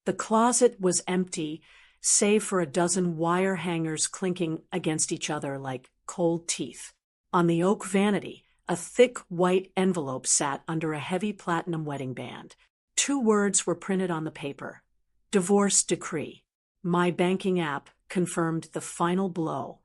The closet was empty, save for a dozen wire hangers clinking against each other like cold teeth. On the oak vanity, a thick white envelope sat under a heavy platinum wedding band. 2 words were printed on the paper: divorce decree. My banking app confirmed the final blow.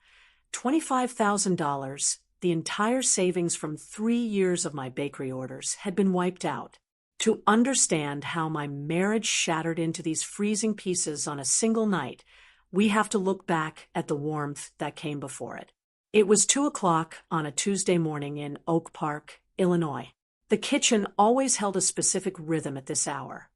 $25,000, the entire savings from 3 years of my bakery orders, had been wiped out. To understand how my marriage shattered into these freezing pieces on a single night, we have to look back at the warmth that came before it. It was 2 o'clock on a Tuesday morning in Oak Park, Illinois. The kitchen always held a specific rhythm at this hour.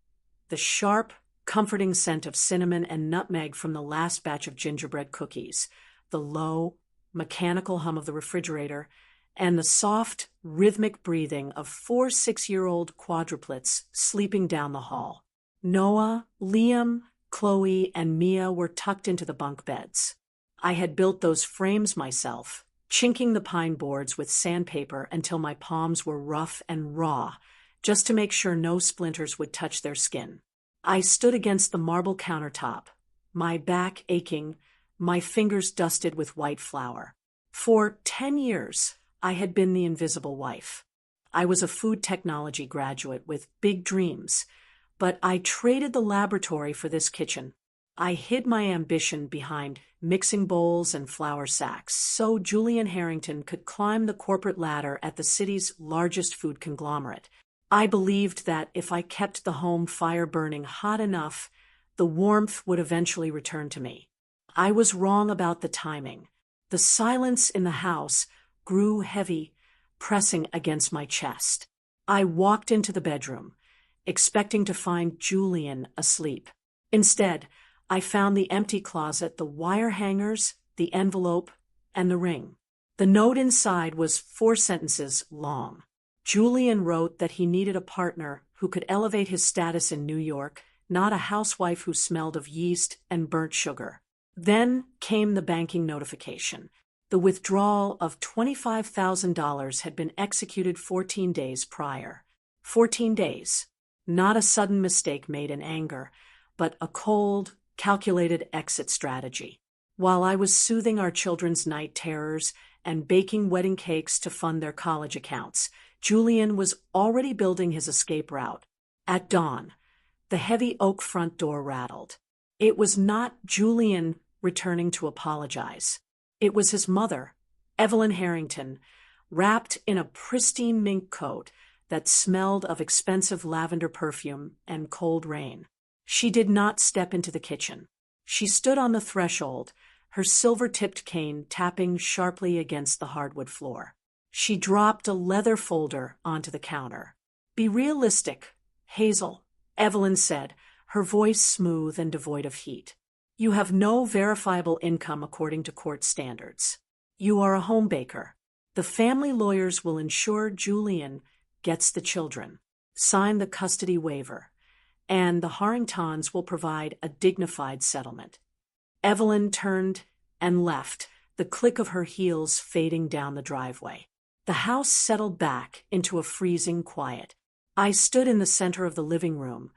The sharp, comforting scent of cinnamon and nutmeg from the last batch of gingerbread cookies, the low, mechanical hum of the refrigerator, and the soft, rhythmic breathing of 4 6-year-old quadruplets sleeping down the hall. Noah, Liam, Chloe, and Mia were tucked into the bunk beds. I had built those frames myself, chinking the pine boards with sandpaper until my palms were rough and raw, just to make sure no splinters would touch their skin. I stood against the marble countertop, my back aching, my fingers dusted with white flour. For 10 years, I had been the invisible wife. I was a food technology graduate with big dreams, but I traded the laboratory for this kitchen. I hid my ambition behind mixing bowls and flour sacks so Julian Harrington could climb the corporate ladder at the city's largest food conglomerate. I believed that if I kept the home fire burning hot enough, the warmth would eventually return to me. I was wrong about the timing. The silence in the house grew heavy, pressing against my chest. I walked into the bedroom, expecting to find Julian asleep. Instead, I found the empty closet, the wire hangers, the envelope, and the ring. The note inside was 4 sentences long. Julian wrote that he needed a partner who could elevate his status in New York, not a housewife who smelled of yeast and burnt sugar. Then came the banking notification. The withdrawal of $25,000 had been executed 14 days prior. 14 days. Not a sudden mistake made in anger, but a cold, calculated exit strategy. While I was soothing our children's night terrors and baking wedding cakes to fund their college accounts, Julian was already building his escape route. At dawn, the heavy oak front door rattled. It was not Julian returning to apologize. It was his mother, Evelyn Harrington, wrapped in a pristine mink coat that smelled of expensive lavender perfume and cold rain. She did not step into the kitchen. She stood on the threshold, her silver-tipped cane tapping sharply against the hardwood floor. She dropped a leather folder onto the counter. "Be realistic, Hazel," Evelyn said, her voice smooth and devoid of heat. "You have no verifiable income according to court standards. You are a home baker. The family lawyers will ensure Julian gets the children, sign the custody waiver, and the Harringtons will provide a dignified settlement." Evelyn turned and left, the click of her heels fading down the driveway. The house settled back into a freezing quiet. I stood in the center of the living room,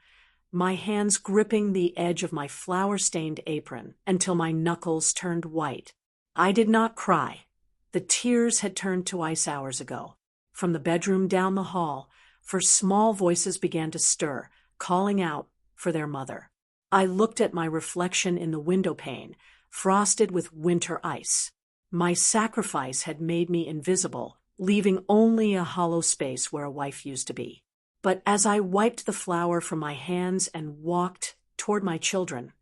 my hands gripping the edge of my flour-stained apron until my knuckles turned white. I did not cry. The tears had turned to ice hours ago. From the bedroom down the hall, small voices began to stir, calling out for their mother. I looked at my reflection in the window pane, frosted with winter ice. My sacrifice had made me invisible, leaving only a hollow space where a wife used to be. But as I wiped the flour from my hands and walked toward my children,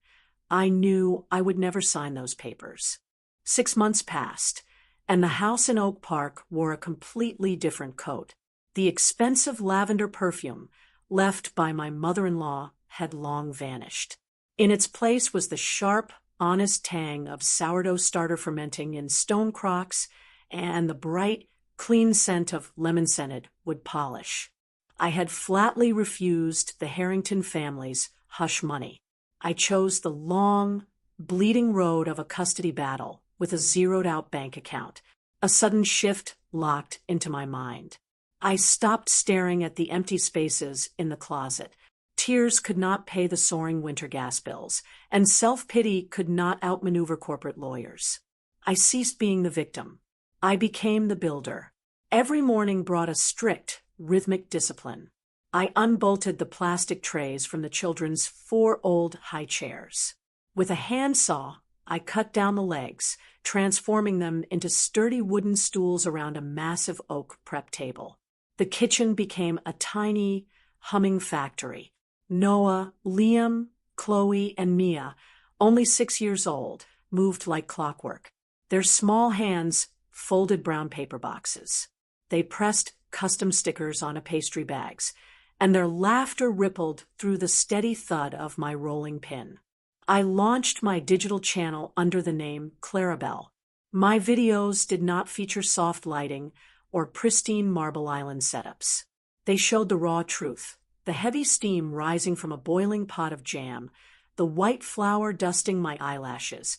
I knew I would never sign those papers. 6 months passed, and the house in Oak Park wore a completely different coat. The expensive lavender perfume left by my mother-in-law had long vanished. In its place was the sharp, honest tang of sourdough starter fermenting in stone crocks and the bright, clean scent of lemon-scented wood polish. I had flatly refused the Harrington family's hush money. I chose the long, bleeding road of a custody battle with a zeroed-out bank account. A sudden shift locked into my mind. I stopped staring at the empty spaces in the closet. Tears could not pay the soaring winter gas bills, and self-pity could not outmaneuver corporate lawyers. I ceased being the victim. I became the builder. Every morning brought a strict, rhythmic discipline. I unbolted the plastic trays from the children's 4 old high chairs. With a handsaw, I cut down the legs, transforming them into sturdy wooden stools around a massive oak prep table. The kitchen became a tiny, humming factory. Noah, Liam, Chloe, and Mia, only 6 years old, moved like clockwork. Their small hands folded brown paper boxes. They pressed custom stickers onto pastry bags, and their laughter rippled through the steady thud of my rolling pin. I launched my digital channel under the name Clarabelle. My videos did not feature soft lighting or pristine Marble Island setups. They showed the raw truth, the heavy steam rising from a boiling pot of jam, the white flour dusting my eyelashes,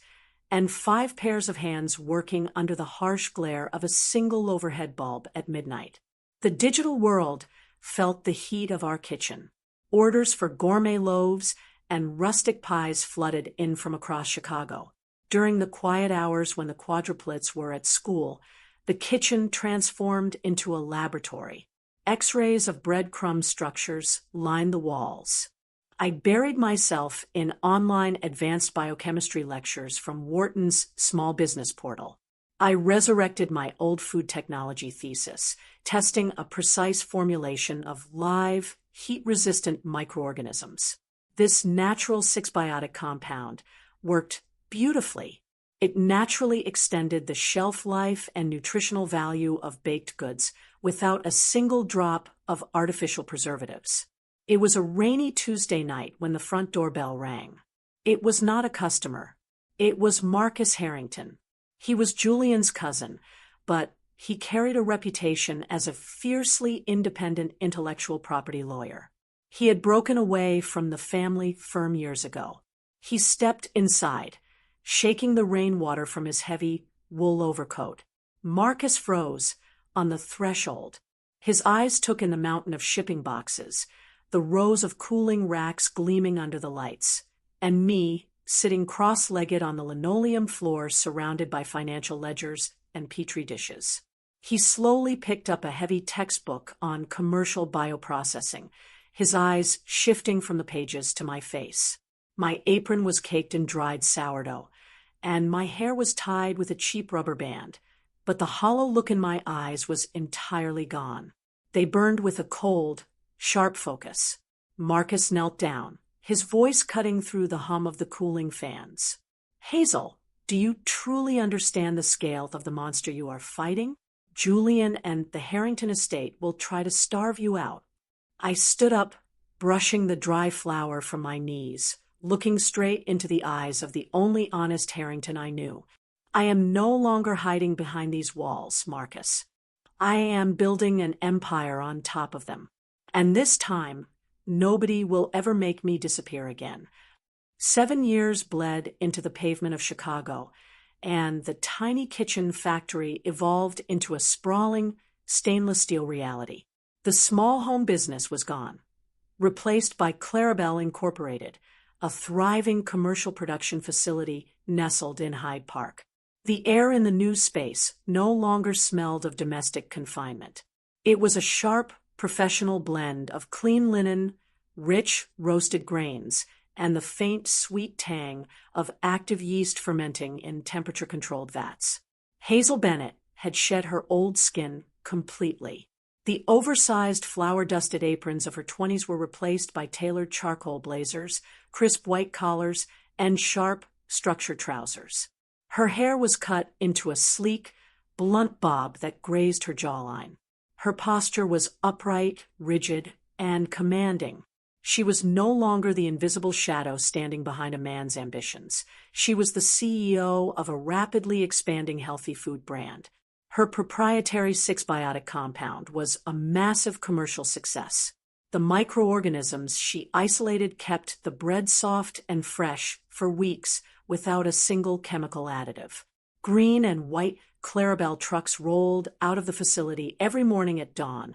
and 5 pairs of hands working under the harsh glare of a single overhead bulb at midnight. The digital world felt the heat of our kitchen. Orders for gourmet loaves and rustic pies flooded in from across Chicago. During the quiet hours when the quadruplets were at school, the kitchen transformed into a laboratory. X-rays of breadcrumb structures lined the walls. I buried myself in online advanced biochemistry lectures from Wharton's small business portal. I resurrected my old food technology thesis, testing a precise formulation of live, heat-resistant microorganisms. This natural 6-biotic compound worked beautifully. It naturally extended the shelf life and nutritional value of baked goods without a single drop of artificial preservatives. It was a rainy Tuesday night when the front doorbell rang. It was not a customer. It was Marcus Harrington. He was Julian's cousin, but he carried a reputation as a fiercely independent intellectual property lawyer. He had broken away from the family firm years ago. He stepped inside, shaking the rainwater from his heavy wool overcoat. Marcus froze on the threshold. His eyes took in the mountain of shipping boxes, the rows of cooling racks gleaming under the lights, and me sitting cross-legged on the linoleum floor surrounded by financial ledgers and petri dishes. He slowly picked up a heavy textbook on commercial bioprocessing, his eyes shifting from the pages to my face. My apron was caked in dried sourdough, and my hair was tied with a cheap rubber band, but the hollow look in my eyes was entirely gone. They burned with a cold, sharp focus. Marcus knelt down, his voice cutting through the hum of the cooling fans. "Hazel, do you truly understand the scale of the monster you are fighting? Julian and the Harrington estate will try to starve you out." I stood up, brushing the dry flour from my knees, looking straight into the eyes of the only honest Harrington I knew. "I am no longer hiding behind these walls, Marcus. I am building an empire on top of them. And this time, nobody will ever make me disappear again." 7 years bled into the pavement of Chicago, and the tiny kitchen factory evolved into a sprawling, stainless steel reality. The small home business was gone, replaced by Clarabelle Incorporated, a thriving commercial production facility nestled in Hyde Park. The air in the new space no longer smelled of domestic confinement. It was a sharp, professional blend of clean linen, rich, roasted grains, and the faint, sweet tang of active yeast fermenting in temperature-controlled vats. Hazel Bennett had shed her old skin completely. The oversized flour-dusted aprons of her 20s were replaced by tailored charcoal blazers, crisp white collars, and sharp, structured trousers. Her hair was cut into a sleek, blunt bob that grazed her jawline. Her posture was upright, rigid, and commanding. She was no longer the invisible shadow standing behind a man's ambitions. She was the CEO of a rapidly expanding healthy food brand. Her proprietary 6-biotic compound was a massive commercial success. The microorganisms she isolated kept the bread soft and fresh for weeks without a single chemical additive. Green and white Clarabelle trucks rolled out of the facility every morning at dawn,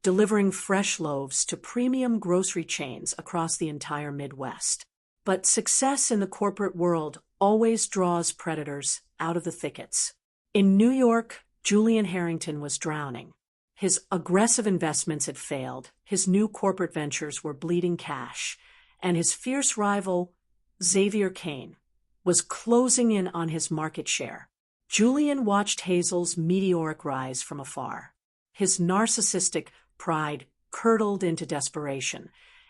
delivering fresh loaves to premium grocery chains across the entire Midwest. But success in the corporate world always draws predators out of the thickets. In New York, Julian Harrington was drowning. His aggressive investments had failed, his new corporate ventures were bleeding cash, and his fierce rival, Xavier Cain, was closing in on his market share. Julian watched Hazel's meteoric rise from afar. His narcissistic pride curdled into desperation,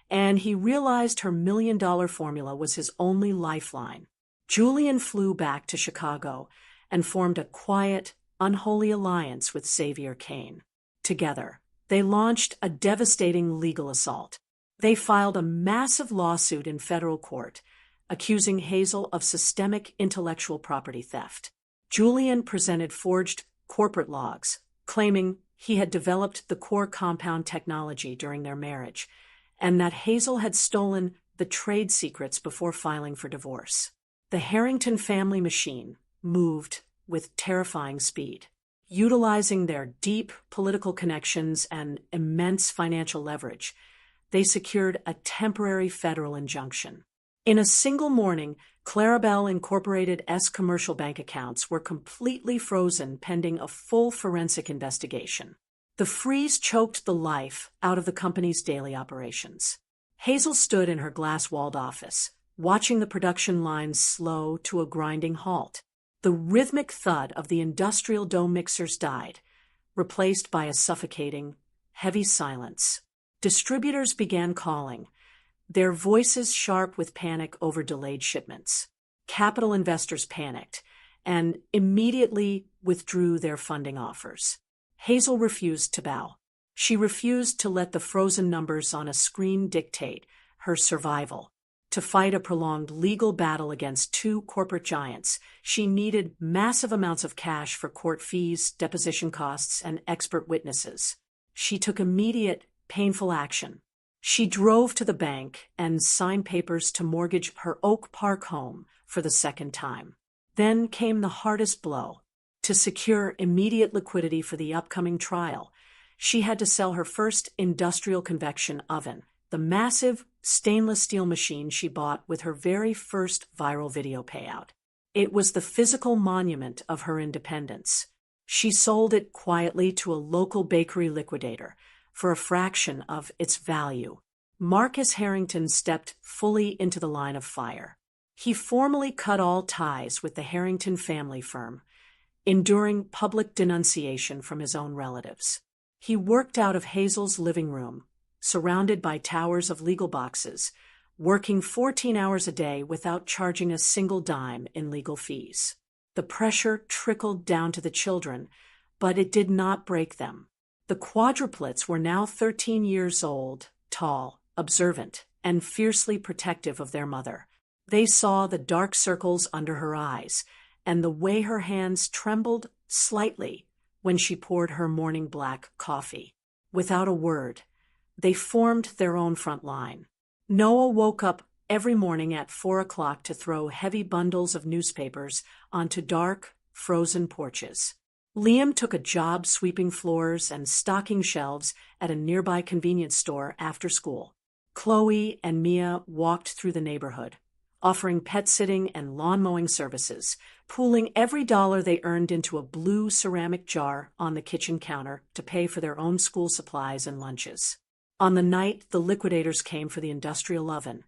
and he realized her million-dollar formula was his only lifeline. Julian flew back to Chicago and formed a quiet, unholy alliance with Xavier Cain. Together, they launched a devastating legal assault. They filed a massive lawsuit in federal court, accusing Hazel of systemic intellectual property theft. Julian presented forged corporate logs, claiming he had developed the core compound technology during their marriage, and that Hazel had stolen the trade secrets before filing for divorce. The Harrington family machine moved with terrifying speed. Utilizing their deep political connections and immense financial leverage, they secured a temporary federal injunction. In a single morning, Clarabelle Incorporated's commercial bank accounts were completely frozen pending a full forensic investigation. The freeze choked the life out of the company's daily operations. Hazel stood in her glass-walled office, watching the production lines slow to a grinding halt. The rhythmic thud of the industrial dough mixers died, replaced by a suffocating, heavy silence. Distributors began calling, their voices sharp with panic over delayed shipments. Capital investors panicked and immediately withdrew their funding offers. Hazel refused to bow. She refused to let the frozen numbers on a screen dictate her survival. To fight a prolonged legal battle against two corporate giants, she needed massive amounts of cash for court fees, deposition costs, and expert witnesses. She took immediate, painful action. She drove to the bank and signed papers to mortgage her Oak Park home for the second time. Then came the hardest blow. To secure immediate liquidity for the upcoming trial, she had to sell her first industrial convection oven, the massive stainless steel machine she bought with her very first viral video payout. It was the physical monument of her independence. She sold it quietly to a local bakery liquidator for a fraction of its value. Marcus Harrington stepped fully into the line of fire. He formally cut all ties with the Harrington family firm, enduring public denunciation from his own relatives. He worked out of Hazel's living room, surrounded by towers of legal boxes, working 14 hours a day without charging a single dime in legal fees. The pressure trickled down to the children, but it did not break them. The quadruplets were now 13 years old, tall, observant, and fiercely protective of their mother. They saw the dark circles under her eyes, and the way her hands trembled slightly when she poured her morning black coffee. Without a word, they formed their own front line. Noah woke up every morning at 4 o'clock to throw heavy bundles of newspapers onto dark, frozen porches. Liam took a job sweeping floors and stocking shelves at a nearby convenience store after school. Chloe and Mia walked through the neighborhood, offering pet sitting and lawn mowing services, pooling every dollar they earned into a blue ceramic jar on the kitchen counter to pay for their own school supplies and lunches. On the night the liquidators came for the industrial oven,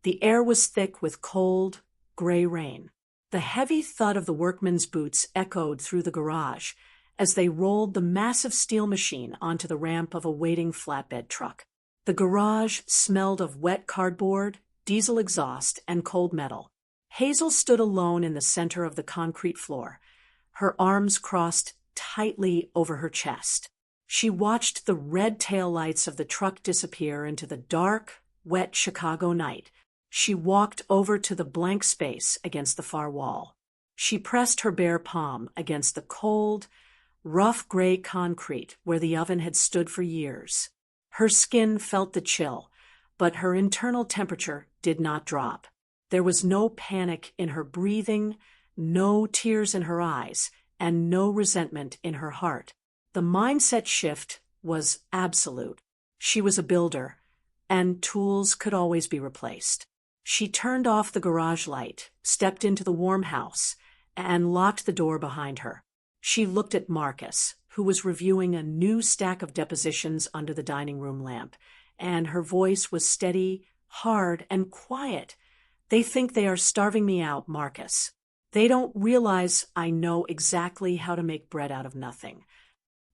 the air was thick with cold, gray rain. The heavy thud of the workmen's boots echoed through the garage as they rolled the massive steel machine onto the ramp of a waiting flatbed truck. The garage smelled of wet cardboard, diesel exhaust, and cold metal. Hazel stood alone in the center of the concrete floor, her arms crossed tightly over her chest. She watched the red taillights of the truck disappear into the dark, wet Chicago night. She walked over to the blank space against the far wall. She pressed her bare palm against the cold, rough gray concrete where the oven had stood for years. Her skin felt the chill, but her internal temperature did not drop. There was no panic in her breathing, no tears in her eyes, and no resentment in her heart. The mindset shift was absolute. She was a builder, and tools could always be replaced. She turned off the garage light, stepped into the warm house, and locked the door behind her. She looked at Marcus, who was reviewing a new stack of depositions under the dining room lamp, and her voice was steady, hard, and quiet. "They think they are starving me out, Marcus. They don't realize I know exactly how to make bread out of nothing."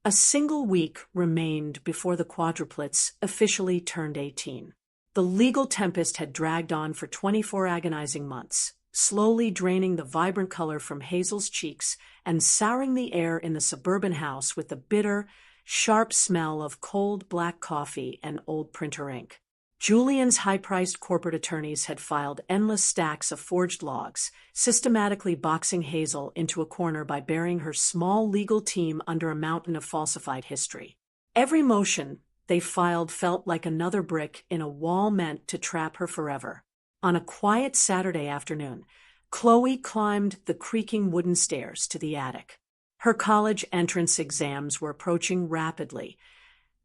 A single week remained before the quadruplets officially turned 18. The legal tempest had dragged on for 24 agonizing months, slowly draining the vibrant color from Hazel's cheeks and souring the air in the suburban house with the bitter, sharp smell of cold black coffee and old printer ink. Julian's high-priced corporate attorneys had filed endless stacks of forged logs, systematically boxing Hazel into a corner by burying her small legal team under a mountain of falsified history. Every motion they filed felt like another brick in a wall meant to trap her forever. On a quiet Saturday afternoon, Chloe climbed the creaking wooden stairs to the attic. Her college entrance exams were approaching rapidly,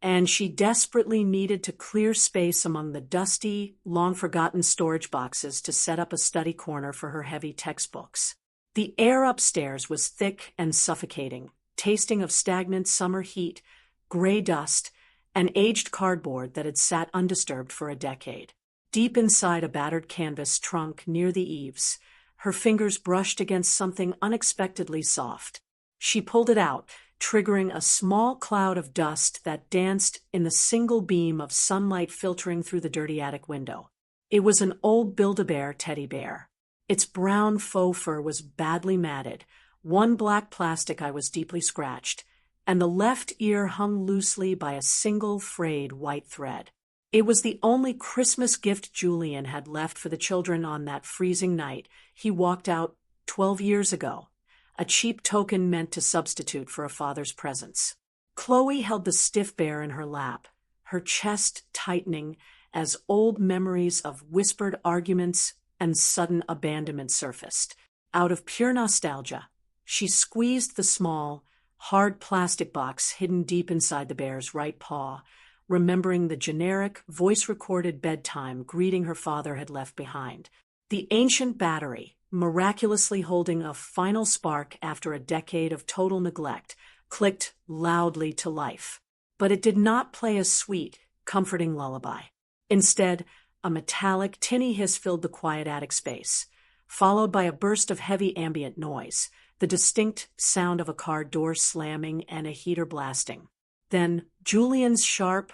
and she desperately needed to clear space among the dusty, long-forgotten storage boxes to set up a study corner for her heavy textbooks. The air upstairs was thick and suffocating, tasting of stagnant summer heat, gray dust, and aged cardboard that had sat undisturbed for a decade. Deep inside a battered canvas trunk near the eaves, her fingers brushed against something unexpectedly soft. She pulled it out, triggering a small cloud of dust that danced in the single beam of sunlight filtering through the dirty attic window. It was an old Build-A-Bear teddy bear. Its brown faux fur was badly matted, one black plastic eye was deeply scratched, and the left ear hung loosely by a single frayed white thread. It was the only Christmas gift Julian had left for the children on that freezing night he walked out 12 years ago. A cheap token meant to substitute for a father's presence. Chloe held the stiff bear in her lap, her chest tightening as old memories of whispered arguments and sudden abandonment surfaced. Out of pure nostalgia, she squeezed the small, hard plastic box hidden deep inside the bear's right paw, remembering the generic, voice-recorded bedtime greeting her father had left behind. The ancient battery, miraculously holding a final spark after a decade of total neglect, clicked loudly to life. But it did not play a sweet, comforting lullaby. Instead, a metallic, tinny hiss filled the quiet attic space, followed by a burst of heavy ambient noise, the distinct sound of a car door slamming and a heater blasting. Then Julian's sharp,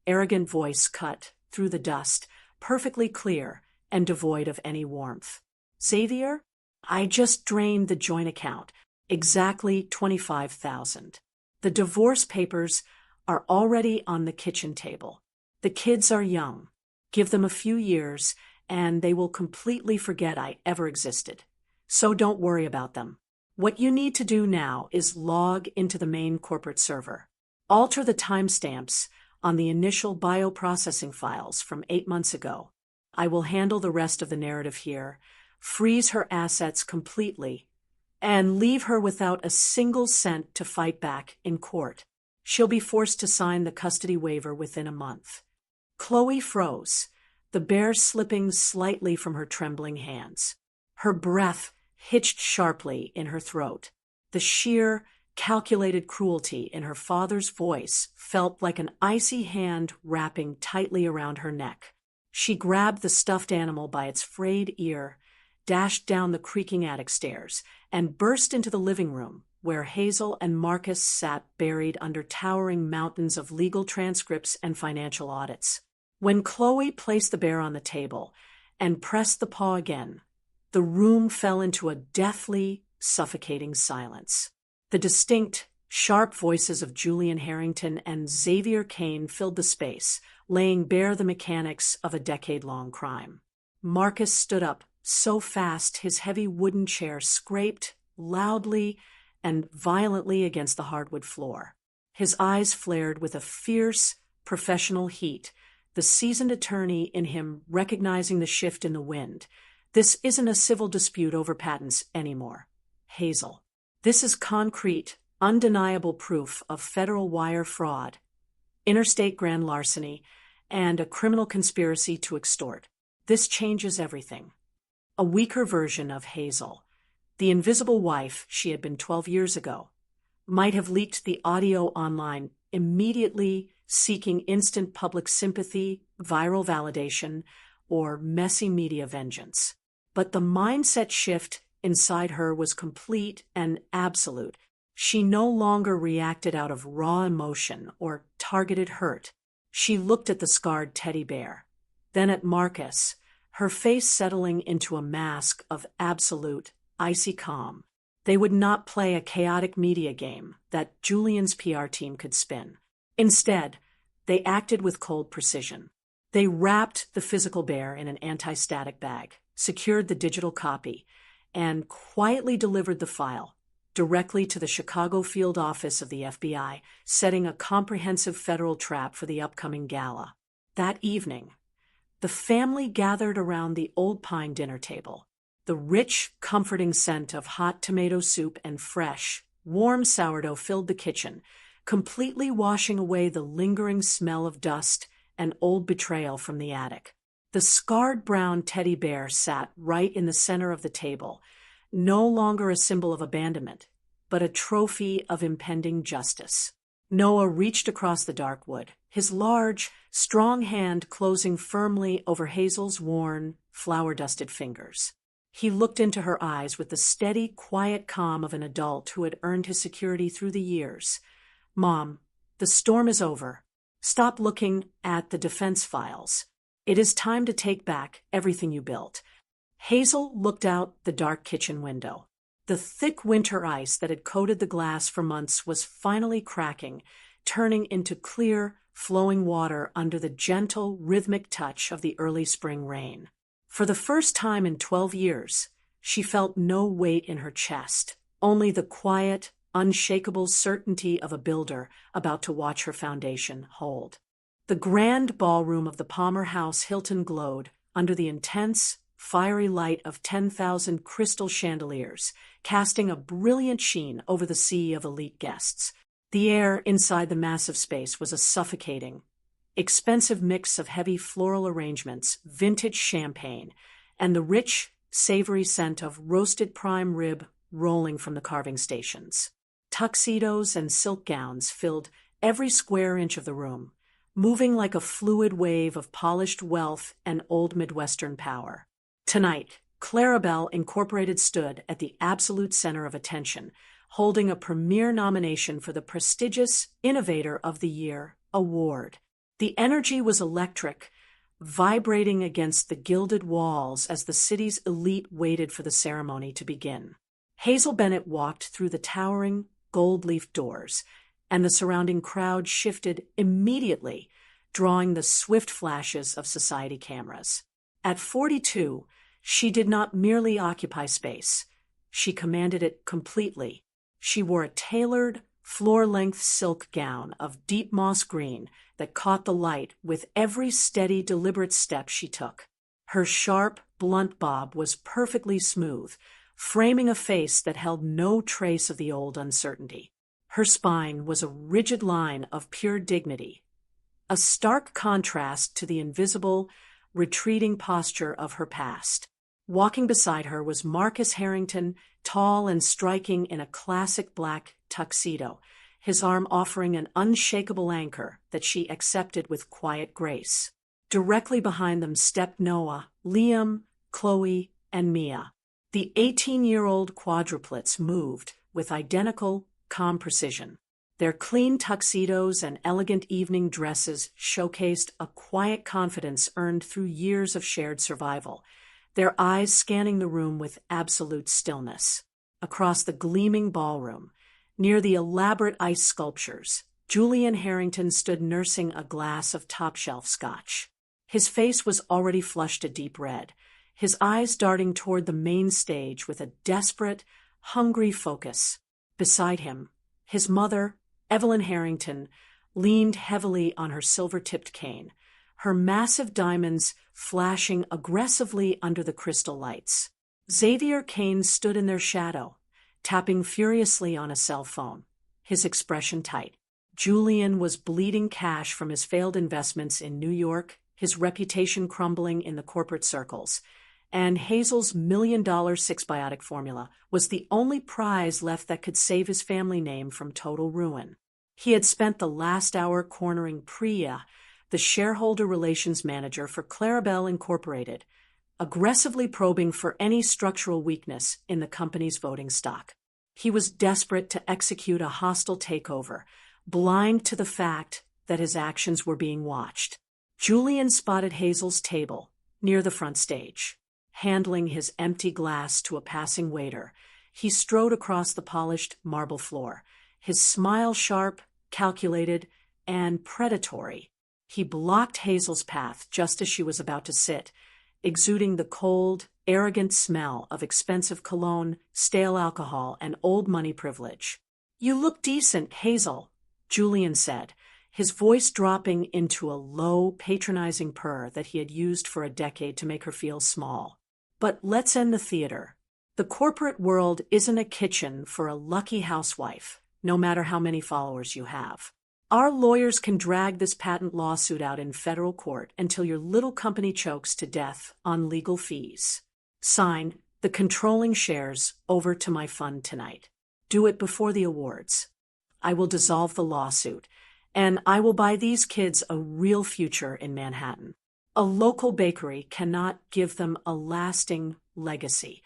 arrogant voice cut through the dust, perfectly clear and devoid of any warmth. "Xavier, I just drained the joint account, exactly $25,000. The divorce papers are already on the kitchen table. The kids are young. Give them a few years, and they will completely forget I ever existed. So don't worry about them. What you need to do now is log into the main corporate server. Alter the timestamps on the initial bioprocessing files from 8 months ago. I will handle the rest of the narrative here, freeze her assets completely, and leave her without a single cent to fight back in court. She'll be forced to sign the custody waiver within a month." Chloe froze, the bear slipping slightly from her trembling hands. Her breath hitched sharply in her throat. The sheer, calculated cruelty in her father's voice felt like an icy hand wrapping tightly around her neck. She grabbed the stuffed animal by its frayed ear, dashed down the creaking attic stairs, and burst into the living room, where Hazel and Marcus sat buried under towering mountains of legal transcripts and financial audits. When Chloe placed the bear on the table and pressed the paw again, the room fell into a deathly, suffocating silence. The distinct, sharp voices of Julian Harrington and Xavier Kane filled the space, laying bare the mechanics of a decade-long crime. Marcus stood up so fast his heavy wooden chair scraped loudly and violently against the hardwood floor. His eyes flared with a fierce, professional heat, the seasoned attorney in him recognizing the shift in the wind. "This isn't a civil dispute over patents anymore, Hazel. This is concrete, undeniable proof of federal wire fraud interstate grand larceny, and a criminal conspiracy to extort. This changes everything. A weaker version of Hazel, the invisible wife she had been 12 years ago, might have leaked the audio online, immediately seeking instant public sympathy, viral validation, or messy media vengeance. But the mindset shift inside her was complete and absolute. She no longer reacted out of raw emotion or targeted hurt. She looked at the scarred teddy bear, then at Marcus, her face settling into a mask of absolute, icy calm. They would not play a chaotic media game that Julian's PR team could spin. Instead, they acted with cold precision. They wrapped the physical bear in an anti-static bag, secured the digital copy, and quietly delivered the file directly to the Chicago field office of the FBI, setting a comprehensive federal trap for the upcoming gala. That evening, the family gathered around the Old Pine dinner table. The rich, comforting scent of hot tomato soup and fresh, warm sourdough filled the kitchen, completely washing away the lingering smell of dust and old betrayal from the attic. The scarred brown teddy bear sat right in the center of the table, no longer a symbol of abandonment, but a trophy of impending justice. Noah reached across the dark wood, his large, strong hand closing firmly over Hazel's worn, flour-dusted fingers. He looked into her eyes with the steady, quiet calm of an adult who had earned his security through the years. "Mom, the storm is over. Stop looking at the defense files. It is time to take back everything you built." Hazel looked out the dark kitchen window. The thick winter ice that had coated the glass for months was finally cracking, turning into clear, flowing water under the gentle, rhythmic touch of the early spring rain. For the first time in 12 years, she felt no weight in her chest, only the quiet, unshakable certainty of a builder about to watch her foundation hold. The grand ballroom of the Palmer House Hilton glowed under the intense, fiery light of 10,000 crystal chandeliers, casting a brilliant sheen over the sea of elite guests. The air inside the massive space was a suffocating, expensive mix of heavy floral arrangements, vintage champagne, and the rich, savory scent of roasted prime rib rolling from the carving stations. Tuxedos and silk gowns filled every square inch of the room, moving like a fluid wave of polished wealth and old Midwestern power. Tonight, Clarabelle Incorporated stood at the absolute center of attention, holding a premier nomination for the prestigious Innovator of the Year award. The energy was electric, vibrating against the gilded walls as the city's elite waited for the ceremony to begin. Hazel Bennett walked through the towering, gold-leaf doors, and the surrounding crowd shifted immediately, drawing the swift flashes of society cameras. At 42, she did not merely occupy space. She commanded it completely. She wore a tailored, floor-length silk gown of deep moss green that caught the light with every steady, deliberate step she took. Her sharp, blunt bob was perfectly smooth, framing a face that held no trace of the old uncertainty. Her spine was a rigid line of pure dignity, a stark contrast to the invisible, retreating posture of her past. Walking beside her was Marcus Harrington, tall and striking in a classic black tuxedo, his arm offering an unshakable anchor that she accepted with quiet grace. Directly behind them stepped Noah, Liam, Chloe, and Mia. The 18-year-old quadruplets moved with identical, calm precision. Their clean tuxedos and elegant evening dresses showcased a quiet confidence earned through years of shared survival, their eyes scanning the room with absolute stillness. Across the gleaming ballroom, near the elaborate ice sculptures, Julian Harrington stood nursing a glass of top-shelf scotch. His face was already flushed a deep red, his eyes darting toward the main stage with a desperate, hungry focus. Beside him, his mother, Evelyn Harrington, leaned heavily on her silver-tipped cane, her massive diamonds flashing aggressively under the crystal lights. Xavier Kane stood in their shadow, tapping furiously on a cell phone, his expression tight. Julian was bleeding cash from his failed investments in New York, his reputation crumbling in the corporate circles, and Hazel's $1 million six-biotic formula was the only prize left that could save his family name from total ruin. He had spent the last hour cornering Priya, the shareholder relations manager for Clarabelle Incorporated, aggressively probing for any structural weakness in the company's voting stock. He was desperate to execute a hostile takeover, blind to the fact that his actions were being watched. Julian spotted Hazel's table, near the front stage. Handling his empty glass to a passing waiter, he strode across the polished marble floor, his smile sharp, calculated, and predatory. He blocked Hazel's path just as she was about to sit, exuding the cold, arrogant smell of expensive cologne, stale alcohol, and old money privilege. "You look decent, Hazel," Julian said, his voice dropping into a low, patronizing purr that he had used for a decade to make her feel small. "But let's end the theater. The corporate world isn't a kitchen for a lucky housewife, no matter how many followers you have. Our lawyers can drag this patent lawsuit out in federal court until your little company chokes to death on legal fees. Sign the controlling shares over to my fund tonight. Do it before the awards. I will dissolve the lawsuit, and I will buy these kids a real future in Manhattan. A local bakery cannot give them a lasting legacy."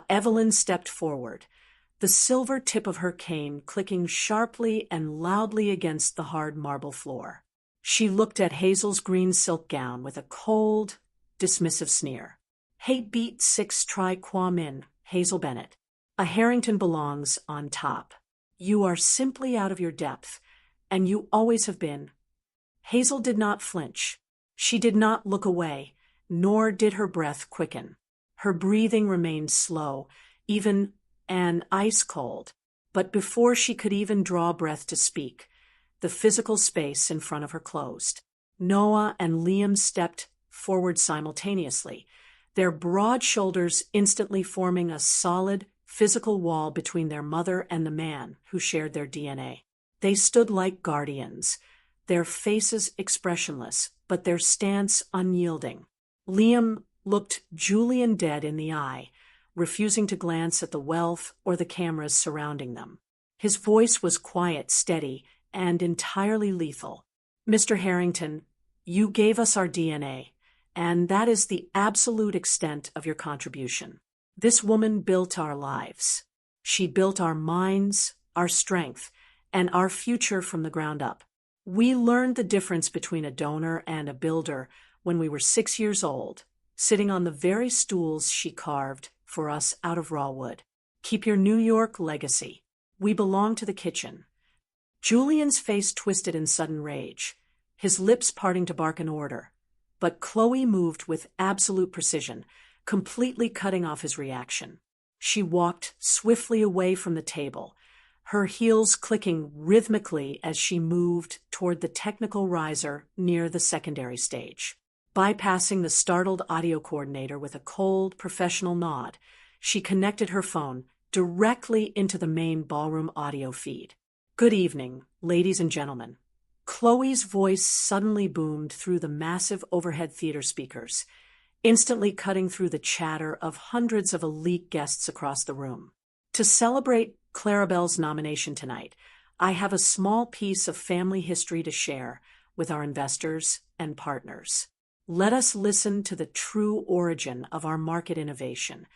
Evelyn stepped forward, the silver tip of her cane clicking sharply and loudly against the hard marble floor. She looked at Hazel's green silk gown with a cold, dismissive sneer. "Hey, beat 6 try qua min, Hazel Bennett. A Harrington belongs on top. You are simply out of your depth, and you always have been." Hazel did not flinch. She did not look away, nor did her breath quicken. Her breathing remained slow, even and ice-cold. But before she could even draw breath to speak, the physical space in front of her closed. Noah and Liam stepped forward simultaneously, their broad shoulders instantly forming a solid, physical wall between their mother and the man who shared their DNA. They stood like guardians, their faces expressionless, but their stance unyielding. Liam looked Julian dead in the eye, refusing to glance at the wealth or the cameras surrounding them. His voice was quiet, steady, and entirely lethal. "Mr. Harrington, you gave us our DNA, and that is the absolute extent of your contribution. This woman built our lives. She built our minds, our strength, and our future from the ground up. We learned the difference between a donor and a builder when we were 6 years old, sitting on the very stools she carved for us out of raw wood. Keep your New York legacy. We belong to the kitchen." Julian's face twisted in sudden rage, his lips parting to bark an order. But Chloe moved with absolute precision, completely cutting off his reaction. She walked swiftly away from the table, her heels clicking rhythmically as she moved toward the technical riser near the secondary stage. Bypassing the startled audio coordinator with a cold, professional nod, she connected her phone directly into the main ballroom audio feed. "Good evening, ladies and gentlemen." Chloe's voice suddenly boomed through the massive overhead theater speakers, instantly cutting through the chatter of hundreds of elite guests across the room. "To celebrate Clarabelle's nomination tonight, I have a small piece of family history to share with our investors and partners. Let us listen to the true origin of our market innovation."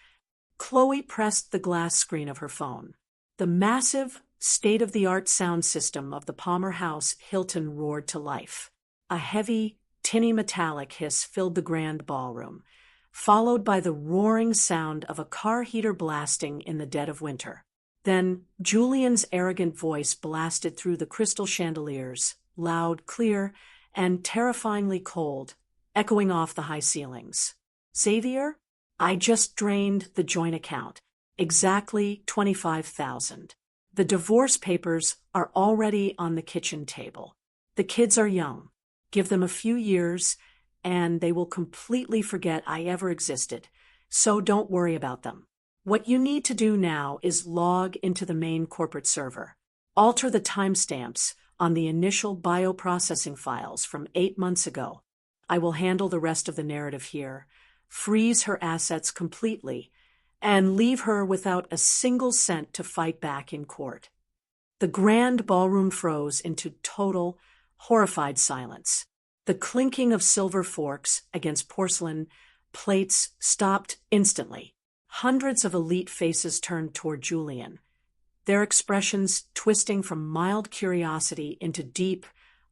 Chloe pressed the glass screen of her phone. The massive, state-of-the-art sound system of the Palmer House Hilton roared to life. A heavy, tinny metallic hiss filled the grand ballroom, followed by the roaring sound of a car heater blasting in the dead of winter. Then Julian's arrogant voice blasted through the crystal chandeliers, loud, clear, and terrifyingly cold, echoing off the high ceilings. "Xavier, I just drained the joint account. Exactly 25,000. The divorce papers are already on the kitchen table. The kids are young. Give them a few years, and they will completely forget I ever existed, so don't worry about them. What you need to do now is log into the main corporate server. Alter the timestamps on the initial bioprocessing files from 8 months ago. I will handle the rest of the narrative here, freeze her assets completely, and leave her without a single cent to fight back in court. The grand ballroom froze into total, horrified silence. The clinking of silver forks against porcelain plates stopped instantly. Hundreds of elite faces turned toward Julian, their expressions twisting from mild curiosity into deep,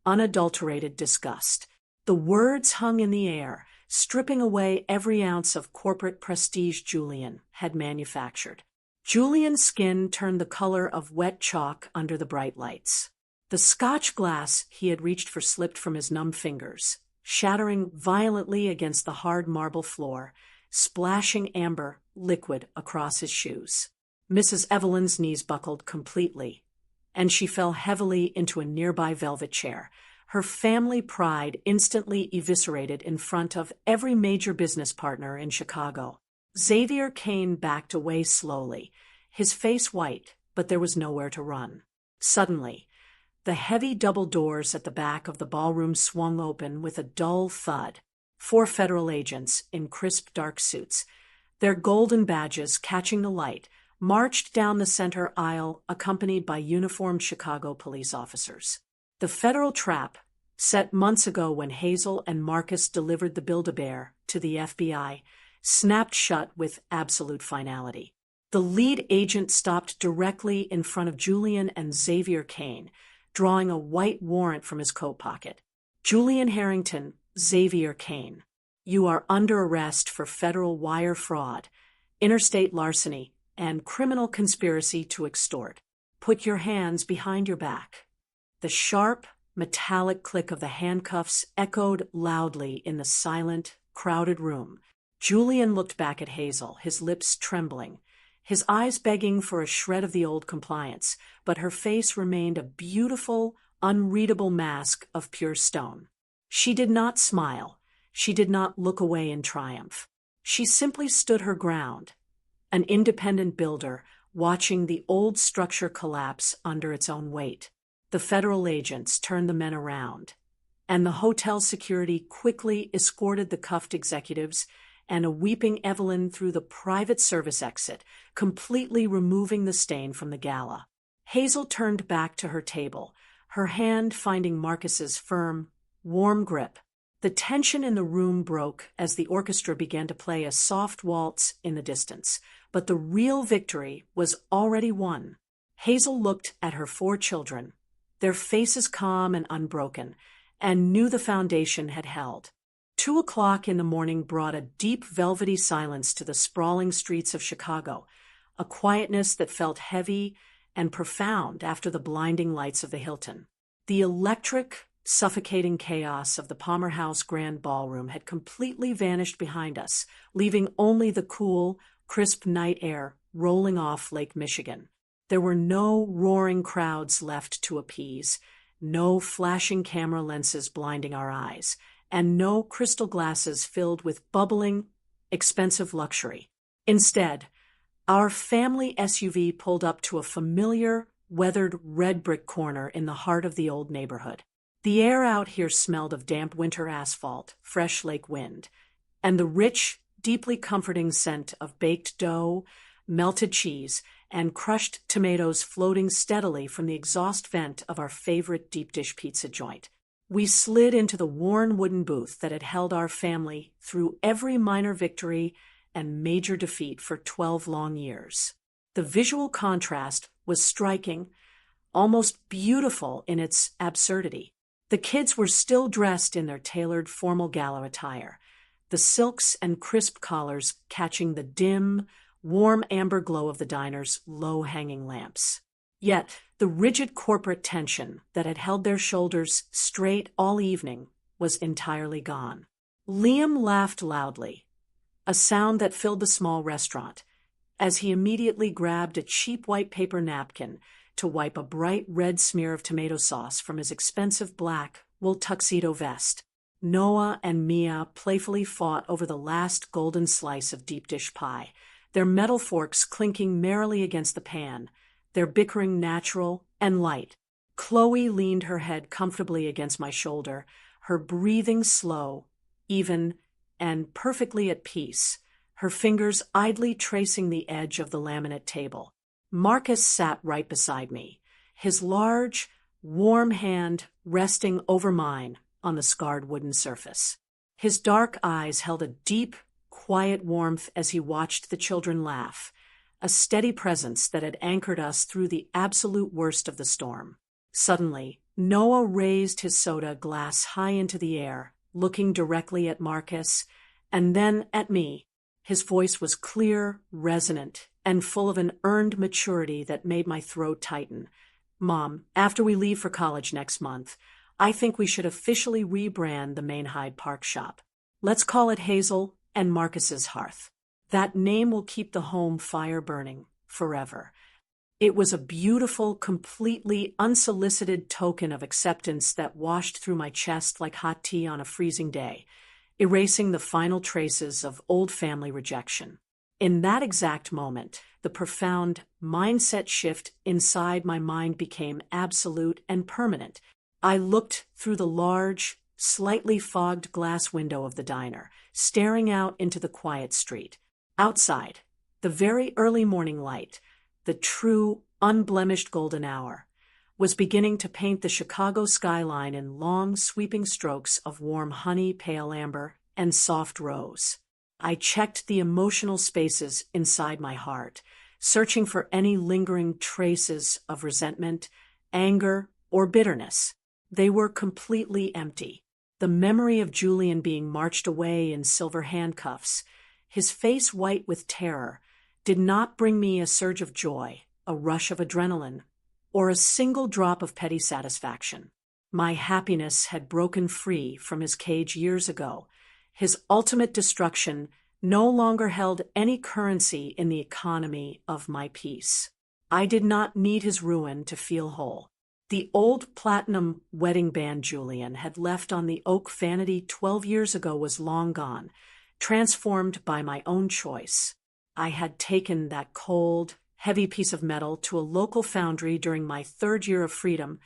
unadulterated disgust. The words hung in the air, stripping away every ounce of corporate prestige Julian had manufactured. Julian's skin turned the color of wet chalk under the bright lights. The Scotch glass he had reached for slipped from his numb fingers, shattering violently against the hard marble floor, splashing amber liquid across his shoes. Mrs. Evelyn's knees buckled completely, and she fell heavily into a nearby velvet chair, her family pride instantly eviscerated in front of every major business partner in Chicago. Xavier Kane backed away slowly, his face white, but there was nowhere to run. Suddenly, the heavy double doors at the back of the ballroom swung open with a dull thud. 4 federal agents in crisp dark suits, their golden badges catching the light, marched down the center aisle accompanied by uniformed Chicago police officers. The federal trap, set months ago when Hazel and Marcus delivered the Build-A-Bear to the FBI, snapped shut with absolute finality. The lead agent stopped directly in front of Julian and Xavier Kane, drawing a white warrant from his coat pocket. Julian Harrington, Xavier Kane, you are under arrest for federal wire fraud, interstate larceny, and criminal conspiracy to extort. Put your hands behind your back. The sharp, metallic click of the handcuffs echoed loudly in the silent, crowded room. Julian looked back at Hazel, his lips trembling, his eyes begging for a shred of the old compliance, but her face remained a beautiful, unreadable mask of pure stone. She did not smile. She did not look away in triumph. She simply stood her ground, an independent builder watching the old structure collapse under its own weight. The federal agents turned the men around, and the hotel security quickly escorted the cuffed executives and a weeping Evelyn through the private service exit, completely removing the stain from the gala. Hazel turned back to her table, her hand finding Marcus's firm, warm grip. The tension in the room broke as the orchestra began to play a soft waltz in the distance, but the real victory was already won. Hazel looked at her 4 children, their faces calm and unbroken, and knew the foundation had held. 2 o'clock in the morning brought a deep velvety silence to the sprawling streets of Chicago, a quietness that felt heavy and profound after the blinding lights of the Hilton. The electric, suffocating chaos of the Palmer House Grand Ballroom had completely vanished behind us, leaving only the cool, crisp night air rolling off Lake Michigan. There were no roaring crowds left to appease, no flashing camera lenses blinding our eyes, and no crystal glasses filled with bubbling, expensive luxury. Instead, our family SUV pulled up to a familiar, weathered red brick corner in the heart of the old neighborhood. The air out here smelled of damp winter asphalt, fresh lake wind, and the rich, deeply comforting scent of baked dough, melted cheese, and crushed tomatoes floating steadily from the exhaust vent of our favorite deep dish pizza joint. We slid into the worn wooden booth that had held our family through every minor victory and major defeat for 12 long years. The visual contrast was striking, almost beautiful in its absurdity. The kids were still dressed in their tailored formal gala attire, the silks and crisp collars catching the dim, warm amber glow of the diner's low-hanging lamps. Yet, the rigid corporate tension that had held their shoulders straight all evening was entirely gone. Liam laughed loudly, a sound that filled the small restaurant, as he immediately grabbed a cheap white paper napkin to wipe a bright red smear of tomato sauce from his expensive black wool tuxedo vest. Noah and Mia playfully fought over the last golden slice of deep dish pie, their metal forks clinking merrily against the pan, their bickering natural and light. Chloe leaned her head comfortably against my shoulder, her breathing slow, even, and perfectly at peace, her fingers idly tracing the edge of the laminate table. Marcus sat right beside me, his large, warm hand resting over mine on the scarred wooden surface. His dark eyes held a deep, quiet warmth as he watched the children laugh, a steady presence that had anchored us through the absolute worst of the storm. Suddenly, Noah raised his soda glass high into the air, looking directly at Marcus, and then at me. His voice was clear, resonant, and full of an earned maturity that made my throat tighten. "Mom, after we leave for college next month, I think we should officially rebrand the main Hyde Park shop. Let's call it Hazel and Marcus's Hearth. That name will keep the home fire burning forever." It was a beautiful, completely unsolicited token of acceptance that washed through my chest like hot tea on a freezing day, erasing the final traces of old family rejection. In that exact moment, the profound mindset shift inside my mind became absolute and permanent. I looked through the large, slightly fogged glass window of the diner, staring out into the quiet street. Outside, the very early morning light, the true, unblemished golden hour, was beginning to paint the Chicago skyline in long, sweeping strokes of warm honey, pale amber, and soft rose. I checked the emotional spaces inside my heart, searching for any lingering traces of resentment, anger, or bitterness. They were completely empty. The memory of Julian being marched away in silver handcuffs, his face white with terror, did not bring me a surge of joy, a rush of adrenaline, or a single drop of petty satisfaction. My happiness had broken free from his cage years ago. His ultimate destruction no longer held any currency in the economy of my peace. I did not need his ruin to feel whole. The old platinum wedding band Julian had left on the oak vanity 12 years ago was long gone, transformed by my own choice. I had taken that cold, heavy piece of metal to a local foundry during my 3rd year of freedom,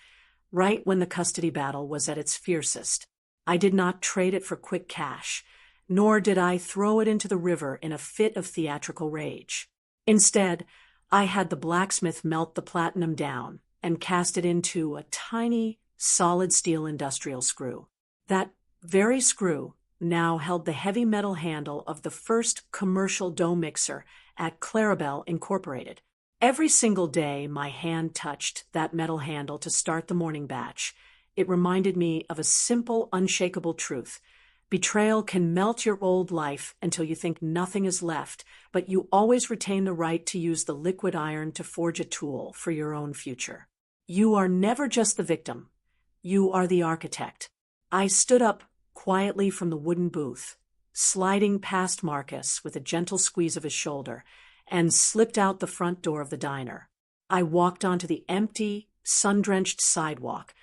right when the custody battle was at its fiercest. I did not trade it for quick cash, nor did I throw it into the river in a fit of theatrical rage. Instead, I had the blacksmith melt the platinum down and cast it into a tiny, solid steel industrial screw. That very screw now held the heavy metal handle of the first commercial dough mixer at Clarabelle Incorporated. Every single day my hand touched that metal handle to start the morning batch, it reminded me of a simple, unshakable truth. Betrayal can melt your old life until you think nothing is left, but you always retain the right to use the liquid iron to forge a tool for your own future. You are never just the victim. You are the architect. I stood up quietly from the wooden booth, sliding past Marcus with a gentle squeeze of his shoulder, and slipped out the front door of the diner. I walked onto the empty, sun-drenched sidewalk,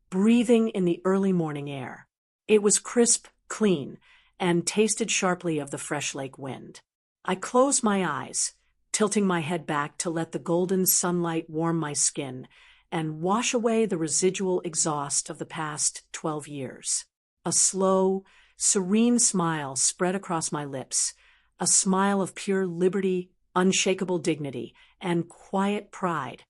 breathing in the early morning air. It was crisp, clean, and tasted sharply of the fresh lake wind. I closed my eyes, tilting my head back to let the golden sunlight warm my skin and wash away the residual exhaust of the past 12 years. A slow, serene smile spread across my lips, a smile of pure liberty, unshakable dignity, and quiet pride.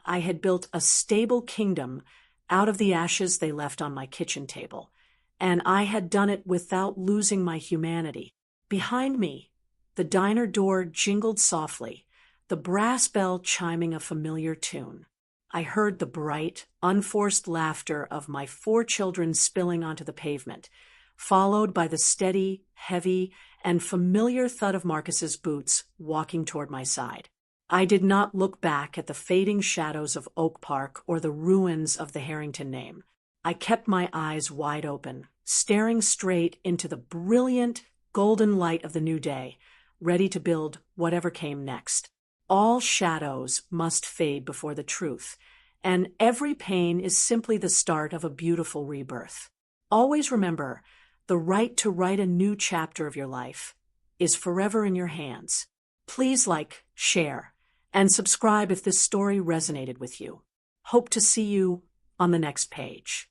I had built a stable kingdom out of the ashes they left on my kitchen table, and I had done it without losing my humanity. Behind me, the diner door jingled softly, the brass bell chiming a familiar tune. I heard the bright, unforced laughter of my 4 children spilling onto the pavement, followed by the steady, heavy, and familiar thud of Marcus's boots walking toward my side. I did not look back at the fading shadows of Oak Park or the ruins of the Harrington name. I kept my eyes wide open, staring straight into the brilliant, golden light of the new day, ready to build whatever came next. All shadows must fade before the truth, and every pain is simply the start of a beautiful rebirth. Always remember, the right to write a new chapter of your life is forever in your hands. Please like, share, and subscribe if this story resonated with you. Hope to see you on the next page.